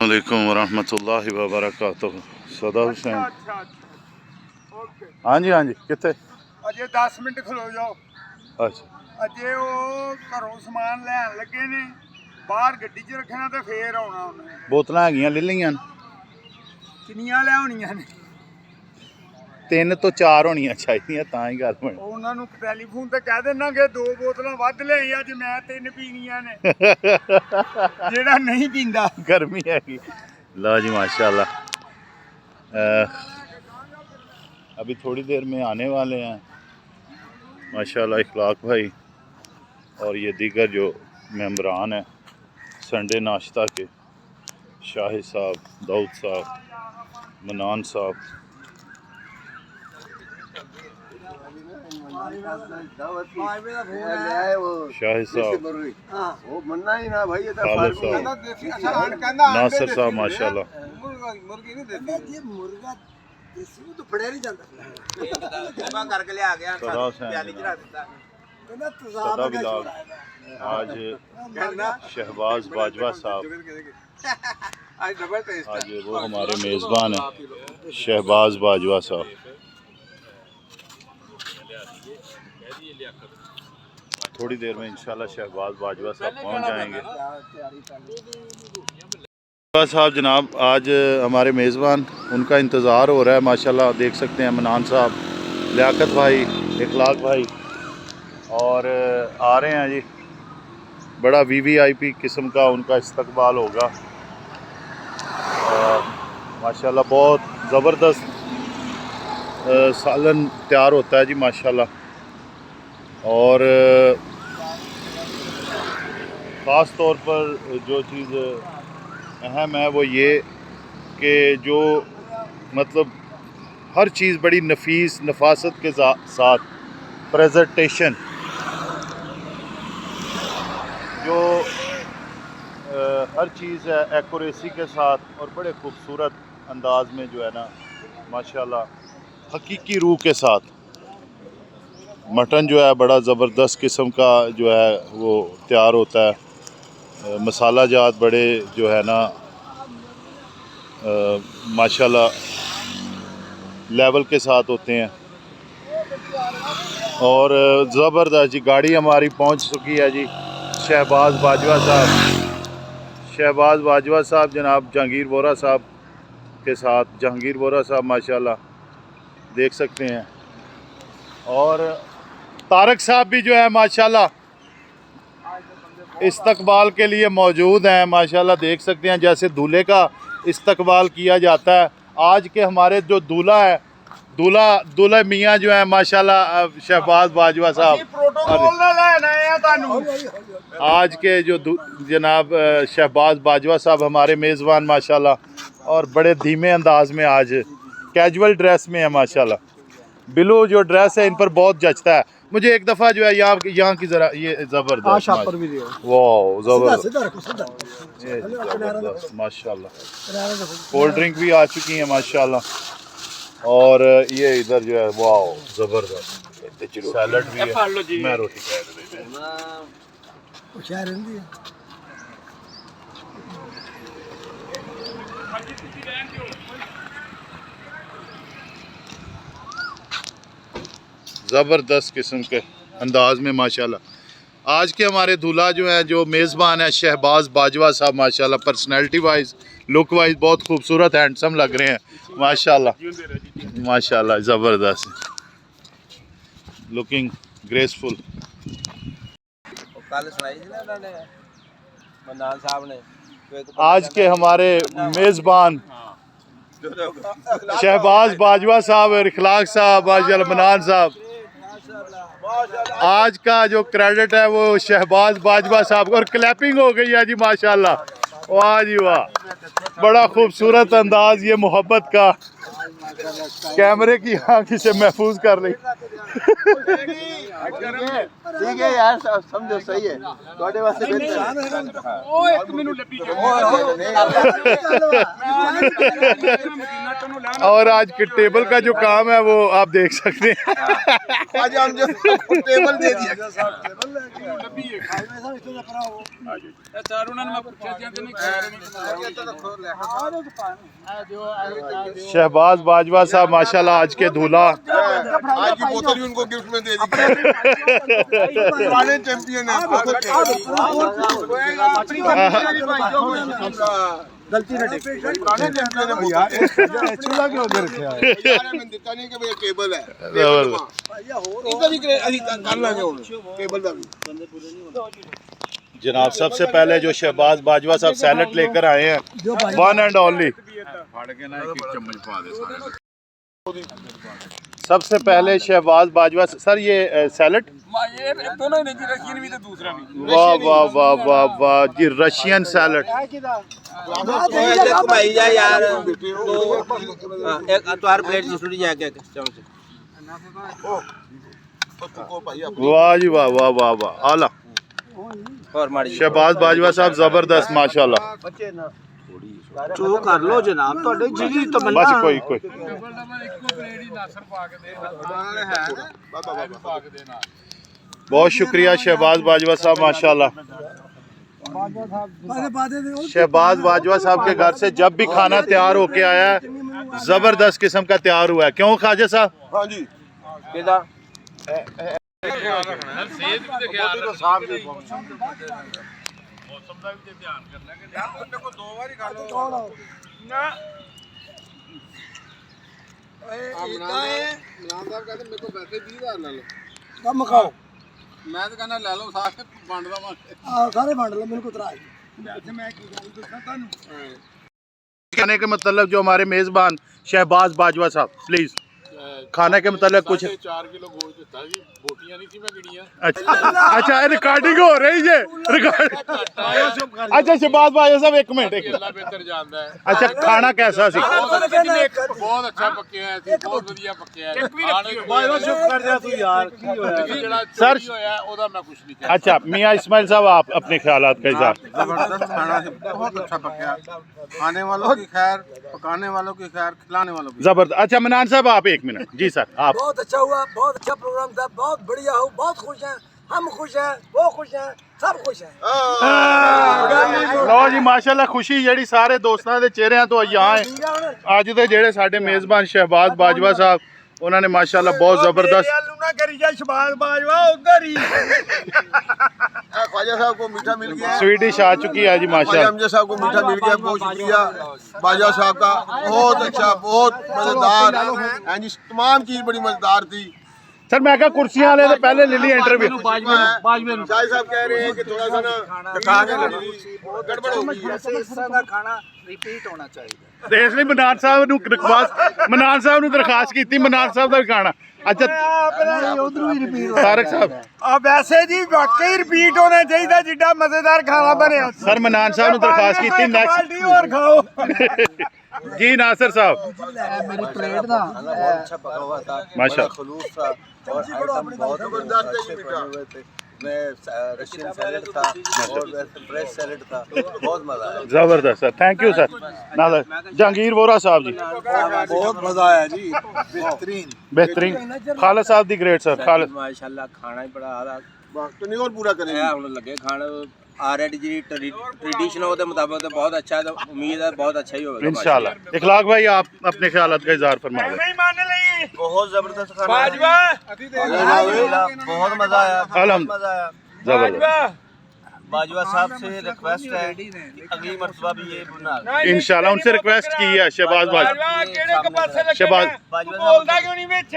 अस्सलामुअलैकुम वरहमतुल्लाहि वबरकातुहू। सदा हुसैन। हाँ जी कितने अजे 10 मिनट खलो जाओ। अच्छा अजे वो घरों समान लैन लगे ने, बाहर गड्डी च रखना तो फिर आना उन्हें। बोतल है ले लिया किनिया लियानियां ने? 3 तो 4 होनियां चाहिए ता ही गल बनी। उन्होंने टेलीफोन ते कह देना कि 2 बोतलां वध लियाई अज मैं 3 पीनियां ने। जेड़ा नहीं पींदा गर्मी है। लो जी माशाल्लाह, अभी थोड़ी देर में आने वाले हैं माशाल्लाह इखलाक भाई और ये दीगर जो मेम्बरान हैं संडे नाश्ता के, शाहिद साहब, दाऊद साहब, मनान साहब। शाहिद साहब, खालिद साहब, नासिर साहब माशाल्लाह। सदा बिलाल, आज शहबाज बाजवा साहब, आज वो हमारे मेज़बान हैं शहबाज बाजवा साहब। थोड़ी देर में इंशाल्लाह शहबाज बाजवा साहब पहुंच जाएंगे। साहब जनाब आज हमारे मेज़बान, उनका इंतज़ार हो रहा है माशाल्लाह। देख सकते हैं मनान साहब, लियाकत भाई, इखलाक भाई और आ रहे हैं जी। बड़ा VVIP किस्म का उनका इस्तकबाल होगा माशाल्लाह। बहुत ज़बरदस्त सालन तैयार होता है जी माशाल्लाह। और ख़ास तौर पर जो चीज़ अहम है वो ये कि जो मतलब हर चीज़ बड़ी नफीस नफासत के साथ प्रेजेंटेशन, जो हर चीज़ है एक्यूरेसी के साथ और बड़े खूबसूरत अंदाज में जो है ना माशाल्लाह हकीकी रूह के साथ मटन जो है बड़ा ज़बरदस्त किस्म का जो है वो तैयार होता है। मसाला जात बड़े जो है ना माशाल्लाह लेवल के साथ होते हैं। और ज़बरदस्त जी गाड़ी हमारी पहुंच चुकी है जी। शहबाज बाजवा साहब, शहबाज बाजवा साहब जनाब जहांगीर बोरा साहब के साथ, जहांगीर बोरा साहब माशाल्लाह देख सकते हैं। और तारक साहब भी जो है माशाल्लाह इस्तकबाल के लिए मौजूद हैं माशाल्लाह। देख सकते हैं जैसे दूल्हे का इस्तकबाल किया जाता है। आज के हमारे जो दूल्हा है, दूल्हा मियाँ जो है माशाल्लाह शहबाज बाजवा साहब, आज के जो जनाब शहबाज बाजवा साहब हमारे मेज़बान माशाल्लाह। और बड़े धीमे अंदाज में आज कैजुअल ड्रेस में है माशाल्लाह। बिलू जो ड्रेस है इन पर बहुत जचता है। मुझे एक दफ़ा जो है यहाँ की ज़रा ये ज़बरदस्त वाह ज़बरदस्त माशाल्लाह। कोल्ड ड्रिंक भी आ चुकी है माशाल्लाह। और ये इधर जो है वाह ज़बरदस्त सैलड भी है। मैं रोटी ज़बरदस्त किस्म के अंदाज में माशाल्लाह। आज के हमारे दूल्हा जो है, जो मेज़बान है शहबाज बाजवा साहब माशाल्लाह, पर्सनैलिटी वाइज लुक वाइज बहुत खूबसूरत हैंडसम लग रहे हैं माशाल्लाह माशाल्लाह। ज़बरदस्त लुकिंग ग्रेसफुल। आज के हमारे मेज़बान शहबाज बाजवा साहब और इखलाक साहब, माशाल्लाह मनान साहब। आज का जो क्रेडिट है वो शहबाज बाजवा साहब। और क्लैपिंग हो गई है जी माशाल्लाह। वाह जी वाह, बड़ा खूबसूरत अंदाज ये मोहब्बत का, कैमरे की आँख से महफूज कर रही। ठीक है यार, समझो सही है ਤੁਹਾਡੇ ਵਾਸਤੇ ਉਹ ਇੱਕ ਮੈਨੂੰ ਲੱਭੀ और आज के टेबल का जो काम है वो आप देख सकते हैं। आज हम जो टेबल दे दिया शहबाज बाजवा साहब माशाल्लाह आज के दूल्हा। आज की बोतल भी उनको गिफ्ट में दे दी। पुराने चैंपियन हैं। गलती ना पुराने चैंपियन है यार। चूल्हा क्यों उधर रखा है यार? मैं दिखता नहीं कि भैया टेबल है। इधर ही कर लांगे हुन टेबल दा भी। जनाब सबसे पहले जो शहबाज बाजवा साहब सैलेड लेकर आए हैं, वन एंड ओनली। सबसे पहले शहबाज बाजवा सर ये सैलेड दोनों नहीं, रशियन भी तो दूसरा नहीं। वाह वाह वाह वाह वाह जी, रशियन सैलेड। घुमाई जाए यार एक अतवार प्लेट दूसरी जाके वाह जी वाह वाह वाह वाह आला। और मारी शहबाज बाजवा साहब जबरदस्त माशाल्लाह। चो कर लो जनाब ਤੁਹਾਡੇ ਜੀ तो बस कोई कोई बहुत शुक्रिया शहबाज बाजवा साहब माशाल्लाह। शहबाज बाजवा साहब के घर से जब भी खाना तैयार होके आया है जबरदस्त किस्म का तैयार हुआ है, क्यों ख्वाजा साहब? हाँ जी ਕਿਦਾ ਕੰਮ ਖਾਓ ਮੈਂ ਤਾਂ ਕਹਿੰਦਾ ਲੈ ਲਓ ਸਾਰੇ ਵੰਡ ਦਵਾਂ। ਸਾਰੇ ਵੰਡ ਲਓ ਮੈਨੂੰ ਕੋਈ ਤਰਾਜ ਮੈਂ ਕੀ ਗੱਲ ਦੱਸਾਂ ਤੁਹਾਨੂੰ, खाने के मतलब जो हमारे मेजबान शहबाज बाजवा साहब प्लीज खाने के मतलब कुछ 4 किलो गोश्त ਦਿੱਤਾ ਜੀ, ਬੋਟੀਆਂ ਨਹੀਂ ਸੀ ਮੈਂ ਗਿਣੀਆਂ। अच्छा रिकॉर्डिंग हो रही है अच्छा शहबाज बाजवा साहब एक मिनट ਕਿੰਨਾ ਬਿਹਤਰ ਜਾਂਦਾ ਹੈ। अच्छा खाना कैसा सी? ਬਹੁਤ ਅੱਛਾ ਪੱਕਿਆ ਸੀ, ਬਹੁਤ ਵਧੀਆ ਪੱਕਿਆ ਹੈ। ਬਾਜਵਾ ਚੁੱਪ ਕਰ ਜਾ ਤੂੰ ਯਾਰ, ਕੀ ਹੋਇਆ? ਜਿਹੜਾ ਸਰ- ਚੋਰੀ ਹੋਇਆ ਉਹਦਾ ਮੈਂ ਕੁਝ ਨਹੀਂ ਕਹਿ अच्छा मियाँ इस्माइल साहब आप अपने ख्यालात का इजहार। जबरदस्त खाना है, बहुत अच्छा पका। खाने वालों की खैर, पकाने वालों की खैर, खिलाने वालों की। जबरदस्त। अच्छा मनान साहब आप एक मिनट जी सर आप। बहुत अच्छा हुआ, बहुत अच्छा प्रोग्राम था, बहुत बढ़िया हो, बहुत खुश हैं, हम खुश हैं, वो खुश हैं, सब खुश हैं। ਲਓ ਜੀ ਮਾਸ਼ਾਅੱਲਾ ਖੁਸ਼ੀ ਜਿਹੜੀ ਸਾਰੇ ਦੋਸਤਾਂ ਦੇ ਚਿਹਰਿਆਂ ਤੋਂ यहाँ ਹੈ। ਅੱਜ ਦੇ ਜਿਹੜੇ ਸਾਡੇ ਮੇਜ਼ਬਾਨ ਸ਼ਹਿਬਾਜ਼ ਬਾਜਵਾ ਸਾਹਿਬ ਉਹਨਾਂ ਨੇ ਮਾਸ਼ਾਅੱਲਾ ਬਹੁਤ ਜ਼ਬਰਦस्त। ਆਲੂ ਨਾ ਕਰੀ ਜਾ ਸ਼ਬਾਜ਼ ਬਾਜਵਾ ਉਧਰ ਹੀ। ख्वाजा साहब को मीठा मिल गया। स्वीट डिश आ चुकी है जी ख्वाजा माशाअल्लाह। हमजा साहब को मीठा मिल गया, बहुत शुक्रिया बाजा साहब का, बहुत अच्छा, बहुत मजेदार। हाँ जी तमाम चीज बड़ी मजेदार थी। सर मैं क्या कुर्सियां वाले तो पहले ले ली इंटरव्यू। शाह साहब कह रहे हैं कि थोड़ा सा ना खा के गड़बड़ हो गई है। इस तरह का खाना रिपीट होना चाहिए। ਤੇ ਇਸ ਲਈ ਮਨਾਨ ਸਾਹਿਬ ਨੂੰ ਦਰਖਾਸਤ ਕੀਤੀ ਮਨਾਨ ਸਾਹਿਬ ਦਾ ਵੀ ਖਾਣਾ। ਅੱਛਾ उधर ही रिपीट ਤਾਰਕ ਸਾਹਿਬ ਆ ਵੈਸੇ ਜੀ ਵਾਕਈ ਰਿਪੀਟ ਹੋਣਾ ਚਾਹੀਦਾ, ਜਿੱਡਾ ਮਜ਼ੇਦਾਰ ਖਾਣਾ ਬਣਿਆ। ਸਰ ਮਨਾਨ ਸਾਹਿਬ ਨੂੰ ਦਰਖਾਸਤ ਕੀਤੀ ਪਾਰਟੀ ਹੋਰ ਖਾਓ। ਨੈਕਸਟ ਜੀ नासिर साहब मेरी प्लेट ना बहुत अच्छा पका हुआ था, माशा खलूस था और आइटम बहुत अच्छे बने हुए थे। मैं रशियन सैलेड था और फ्रेश सैलेड था, बहुत मजा आया। जबरदस्त sir, thank you sir. Nasir Jahangir Vora साहब जी बहुत मजा आया जी, बेहतरीन बेहतरीन। खालिद साहब दी ग्रेट सर खालिद माशाल्लाह खाना ही बड़ा आला तो नहीं और पूरा करेंगे। ਹੁਣ ਲੱਗੇ ਖਾਣ ਆਲਰੇਡੀ ਜਿਹੜੀ ट्रेडिशन ਉਹਦੇ ਮੁਤਾਬਕ ਤਾਂ ਬਹੁਤ ਅੱਛਾ ਹੈ, ਉਮੀਦ ਹੈ बहुत अच्छा ही होगा इंशाल्लाह। इखलाक भाई आप अपने ख्यालात का इजहार फरमाएं। ਨਹੀਂ ਮੰਨ ਲਈ बहुत जबरदस्त खाना बाजवा, बहुत मजा आया, अलहम्द- मजा आया। जबरदस्त। बाजवा साहब से रिक्वेस्ट है कि अगली मरतबा भी ये बना इंशाल्लाह उनसे रिक्वेस्ट की है शहबाज बाजवा। ਬਾਜਵਾ ਕਿਹੜੇ ਕਪਾਸੇ ਲੱਗੇ ਸ਼ਹਿਬਾਜ਼- ਨੇ? ਤੂੰ ਬੋਲਦਾ ਕਿਉਂ ਨਹੀਂ ਵਿੱਚ?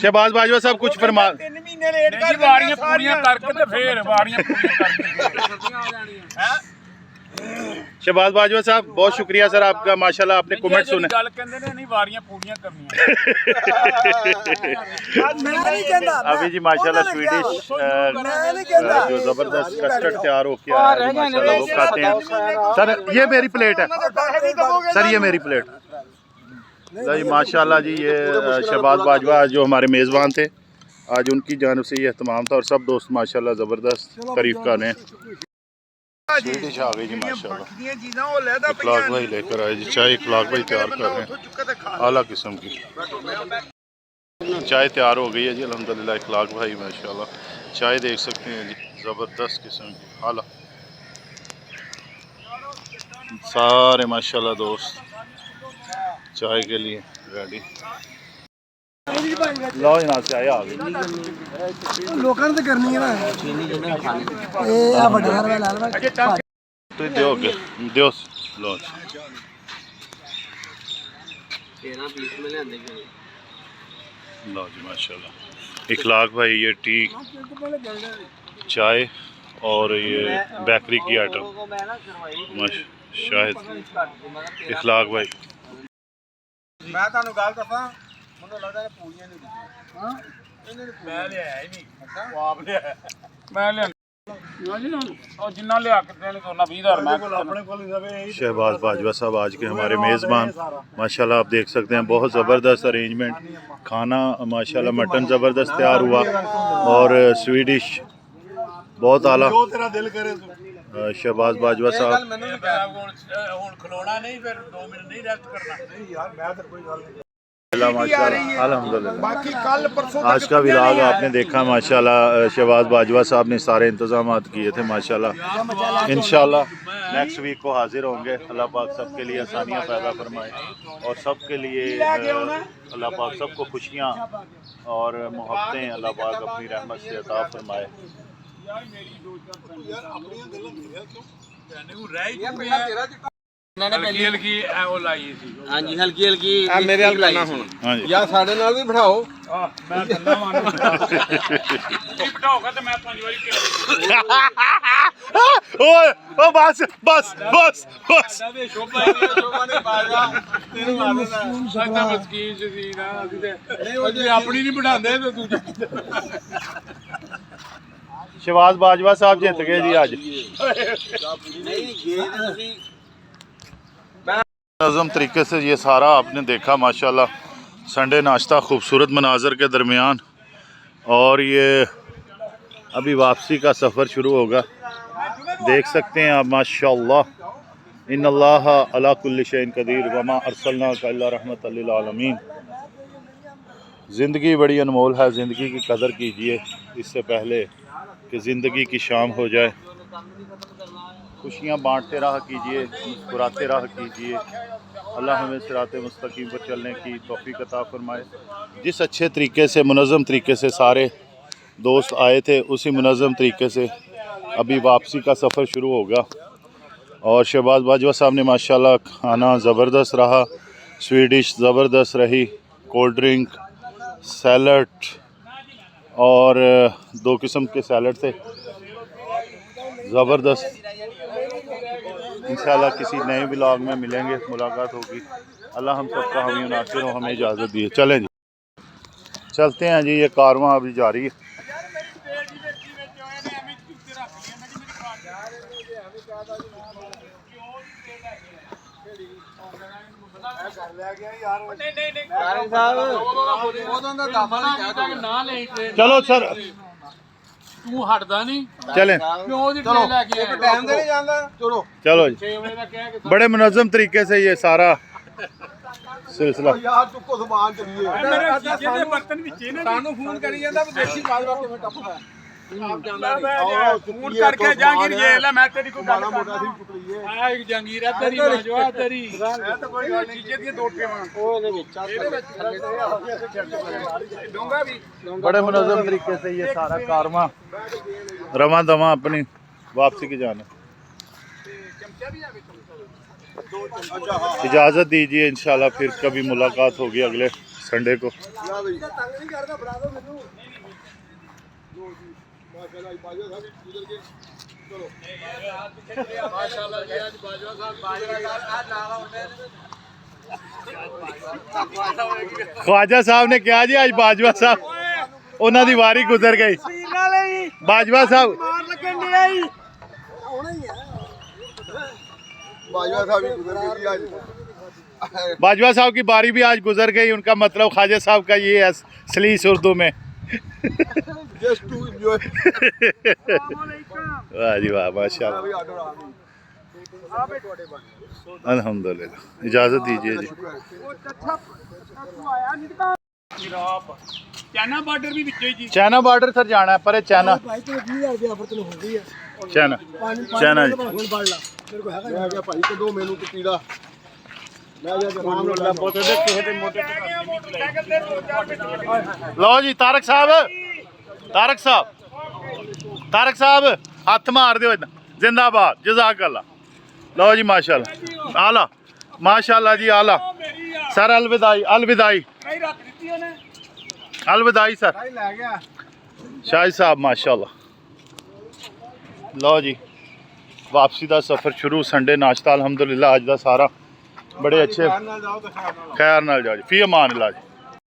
शहबाज बाजवा साहब कुछ फरमा। 3 ਮਹੀਨੇ ਲੇਟ ਕਰ ਵਾਰੀਆਂ ਪੂਰੀਆਂ ਕਰਕੇ ਤੇ ਫੇਰ ਵਾਰੀਆਂ शहबाज बाजवा साहब बहुत शुक्रिया सर आपका माशाल्लाह आपने कमेंट सुने। ਗੱਲ ਕਹਿੰਦੇ ਨੇ ਨਹੀਂ ਵਾਰੀਆਂ ਪੂਰੀਆਂ करनियां। मैं नहीं कहता अभी जी माशाल्लाह स्वीडिश जो जबरदस्त कस्टर्ड तैयार होके आया है माशाल्लाह वो खाते हैं। सर ये मेरी प्लेट है सर, ये मेरी प्लेट जी माशाल्लाह जी। ये शहबाज बाजवा जो हमारे मेज़बान थे आज उनकी जानब से ये एहतमाम था और सब दोस्त माशाल्लाह ज़बरदस्त तारीफ़ कर रहे हैं। स्वीडिश आ गई जी माशाल्लाह। बाकी चीज़ां वो लहदा इखलाक भाई लेकर आए जी चाय। इखलाक भाई तैयार कर रहे हैं आला किस्म की चाय। तैयार हो गई है जी अल्हम्दुलिल्लाह। इखलाक भाई माशाल्लाह चाय देख सकते हैं जी, ज़बरदस्त किस्म की आला। सारे माशाल्लाह दोस्त चाय के लिए रेडी। लो जनाब चाय आ गई। लोगों ने करनी है ना ये आ बड़ा हर वाला हलवा तो दोगे दो लो लो जी माशाल्लाह। इखलाक भाई ये टी चाय और ये बेकरी की आइटम शायद इखलाक भाई। मैं ਤੁਹਾਨੂੰ ਗੱਲ ਦੱਸਾਂ ਮੈਨੂੰ ਲੱਗਦਾ ਇਹ ਪੂਰੀਆਂ ਨਹੀਂ ਦਿੱਤੀਆਂ ਹਾਂ ਇਹਨੇ ਮੈਂ ਲਿਆਇਆ ਹੀ ਨਹੀਂ ਉਹ ਆਪ ਲਿਆਇਆ ਮੈਂ ਲਿਆ ਨਾ ਜੀ ਉਹ ਜਿੰਨਾ ਲਿਆ ਕੇ ਦੇਣ ਤੋਂ ਨਾ 20000 ਮੈਂ ਆਪਣੇ ਕੋਲ ਹੀ ਰਵੇ। शहबाज बाजवा साहब आज के हमारे मेज़बान माशाल्लाह आप देख सकते हैं। बहुत ज़बरदस्त अरेंजमेंट, खाना माशाल्लाह मटन ज़बरदस्त तैयार हुआ और स्वीडिश बहुत आला। ਜੋ ਤੇਰਾ ਦਿਲ ਕਰੇ शहबाज बाजवा साहब ਹੁਣ ਖਲੋਣਾ ਨਹੀਂ ਫਿਰ 2 ਮਿੰਟ ਨਹੀਂ ਰੈਸਟ करना नहीं यार मैं तो कोई गल नहीं। माशाल्लाह अल्हम्दुलिल्लाह। बाकी कल परसों आज का व्लॉग आपने देखा माशाल्लाह। शहबाज बाजवा साहब ने सारे इंतजाम किए थे माशाल्लाह। इंशाल्लाह नेक्स्ट वीक को हाजिर होंगे। अल्लाह पाक सबके लिए आसानियाँ पैदा फरमाए और सबके लिए अल्लाह पाक सबको खुशियाँ और मोहब्बतें अल्लाह पाक अपनी रहमत से अता फरमाए। हल्की हल्की वो लाई थी हाँ जी हल्की हल्की मेरे हाल करना हूँ हाँ जी या साढ़े नाल भी बिठाओ मैं गंदा मान बिठाओगा तो मैं 5 बारी ओए ओ बस बस बस बस शोभा नहीं पाएगा तेरे मारना साਡਾ ਮਸਕੀਨ ਸੀ ਨਾ ਅਸੀਂ ਤੇ ਆਪਣੀ ਨਹੀਂ ਬਿਠਾਉਂਦੇ ਤੇ ਦੂਜੇ शहबाज बाजवा साहब जित गए जी आज। नज़म तरीके से ये सारा आपने देखा माशाल्लाह। संडे नाश्ता खूबसूरत मनाजर के दरमियान और ये अभी वापसी का सफ़र शुरू होगा। देख सकते हैं आप माशाल्लाह। इन्नल्लाह अला कुल्लि शैइन कदीर वमा अरसलनाका इल्ला रहमतल लिल आलमीन। ज़िंदगी बड़ी अनमोल है, ज़िंदगी की कदर कीजिए इससे पहले कि ज़िंदगी की शाम हो जाए। खुशियाँ बांटते रहा कीजिए, मुस्कुराते रहा कीजिए। अल्लाह हमें सिराते मुस्तकीम पर चलने की तौफीक अता फरमाए। जिस अच्छे तरीके से मुनज़्ज़म तरीके से सारे दोस्त आए थे उसी मुनज़्ज़म तरीके से अभी वापसी का सफ़र शुरू होगा। और शहबाज बाजवा साहब ने माशाल्लाह खाना ज़बरदस्त रहा, स्वीडिश ज़बरदस्त रही, कोल्ड ड्रिंक, सैलड और 2 किस्म के सैलड थे ज़बरदस्त। इंशाल्लाह किसी नए व्लॉग में मिलेंगे, मुलाकात होगी। अल्लाह हम सबका हामी नासिर हो, हमें इजाज़त दिए। चलें जी चलते हैं जी। ये कारवां अभी जारी है। चलो सर ਤੂੰ ਹਟਦਾ ਨਹੀਂ चलें ਕਿਉਂ ਦੀ ਟ੍ਰੇਨ ਲੈ ਕੇ ਆਇਆ टाइम से नहीं जाना चलो चलो जी। 6 ਵਜੇ ਦਾ ਕਹਿ ਕੇ बड़े मुनज़्ज़म तरीके से ये सारा सिलसिला। यार चुको सामान चलिए ਮੇਰੇ ਚੀਜ਼ੇ ਦੇ ਬਰਤਨ ਵਿੱਚ ਹੀ ਨੇ ਸਾਨੂੰ ਫੋਨ ਕਰੀ ਜਾਂਦਾ ਵਿਦੇਸ਼ੀ ਬਾਜਵਾ ਕਿਵੇਂ ਟੱਪਦਾ ਫੋਨ ਕਰਕੇ ਜਹਾਂਗੀਰ ਜੇ ਲੈ ਮੈਂ ਤੇਰੀ ਕੋਈ ਗੱਲ मोटा सी ਕਰਦਾ चुक रही है ਆ ਇੱਕ ਜਹਾਂਗੀਰ ਹੈ ਤੇਰੀ ਬਾਜਵਾ ਤੇਰੀ ਮੈਂ ਤਾਂ ਕੋਈ ਗੱਲ ਨਹੀਂ ਚੀਜ਼ੇ ਦੀਆਂ 2 ਟੇਵਾਂ ਉਹਦੇ ਵਿੱਚ ਇਹਦੇ ਵਿੱਚ ਡੋਂਗਾ ਵੀ बड़े मुनज़्ज़म तरीके से ये सारा कारवां रवां दवां अपनी वापसी की जाना। इजाज़त दीजिए, इंशाल्लाह फिर कभी मुलाकात होगी अगले संडे को। तंग नहीं करना बना दो मेनू ਮਾਸ਼ਾਅੱਲਾ ਜੀ ਅੱਜ ਬਾਜਵਾ ਸਾਹਿਬ ਬਾਜਵਾ ਸਾਹਿਬ ਨਾਲ ਆਉਂਦੇ ख्वाजा साहब ने क्या जी आज बाजवा साहब उन्होंने दी वारी गुजर गई। ਵੀਰ ਨਾਲੇ ਹੀ बाजवा साहब ਮਾਰ ਲੱਗਣ ਡਿਆ ਹੀ होना ही है बाजवा साहब भी गुजर गई आज बाजवा साहब की बारी भी आज गुजर गई। उनका मतलब ख्वाजा साहब का ये है सलीस उर्दू में। Just to enjoy. वाह जी वाह माशाल्लाह अल्हम्दुलिल्लाह इजाज़त दीजिए जी ਚਾਈਨਾ ਬਾਰਡਰ ਵੀ ਵਿੱਚੇ ਜੀ चाइना बॉर्डर सर जाना है पर चाइना भाई तो 20000 रुपया ऑफर तो हो गई है चाइना चाइना जी ਹੁਣ ਪੜ ਲਾ ਮੇਰੇ ਕੋ ਹੈਗਾ ਮੈਂ ਕਿਹਾ ਭਾਈ ਕਦੋਂ ਮੈਨੂੰ ਪਤੀੜਾ ਮੈਂ ਜਾ ਕੇ ਆਰਾਮ ਨਾਲ ਬੋਤੇ ਦੇ ਕਿਸੇ ਦੇ ਮੋਟੇ लो जी तारक साहब हथ मार दो जिंदाबाद जज़ाक अल्लाह लो जी माशाल्लाह आला माशाल्लाह जी आला सर अलविदाई अलविदाई ਕਈ ਰੱਖ ਦਿੱਤੀ ਉਹਨੇ अलविदाई सर ਲੈ ਗਿਆ शाहिद साहब माशाल्लाह लो जी वापसी का सफ़र शुरू संडे नाश्ता अलहमदुलिल्लाह अज का सारा बड़े अच्छे ਨਾਲ ਜਾਓ ਤਾਂ खैर नाल जाओ जी फी अमान अल्लाह जी